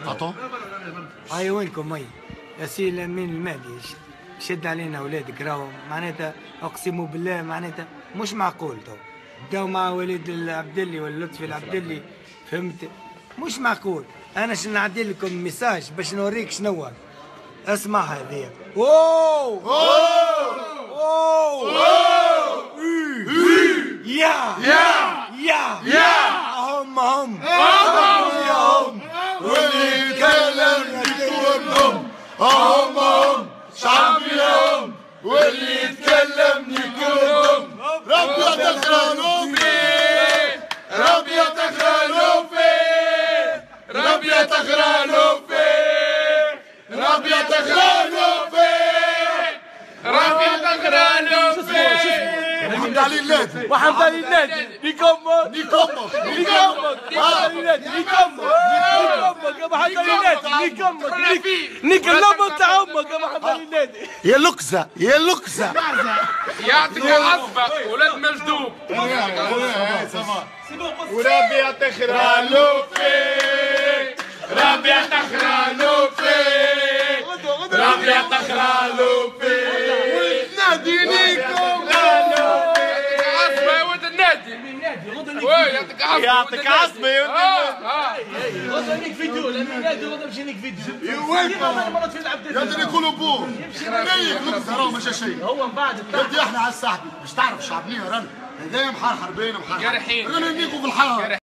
عطو هاي وينكم مي يا سي الامين المالي شد علينا اولادك راهو معناتها اقسم بالله معناتها مش معقول تو بداو مع وليد العبدلي ولا لطفي العبدلي فهمت مش معقول. انا نعدي لكم ميساج باش نوريك شنو اسمع هذه واو واو يا هم واللي يتكلم يكتبهم هم شعبيهم واللي يتكلم يكتبهم ربي يتخيلوا فيه ربي يتخيلوا فيه ربي يتخيلوا فيه ربي يتخيلوا فيه ربي يتخيلوا فيه وحمد علي اللاتي وحمد علي اللاتي نيكمك نيكمك نيكمك يا حمد علي اللاتي نيكمك يا محمد علي اللاتي نيكمك نيكلمك تاع امك يا محمد علي اللاتي يا لقزة يا لقزة يعطيك العصبة ولاد مجدوب وربي يتخيلوا فيه ربي يتخيلوا فيه ربي يتخيلوا فيه نادي نيكم عصبة يا ولد النادي يعطيك عصبة يعطيك عصبة يا غدا نيك فيديو لان النادي غدا مشي نيك فيديو وينكم؟ انا مرات في العبد يقدر يقولوا بوه نيك لقزة راهو ماشي شيء هو من بعد بدي احنا على الساحة باش تعرف شعبنيه رانا هذايا محرحر بين محرحر جارحين. رانا نيكو في الحاره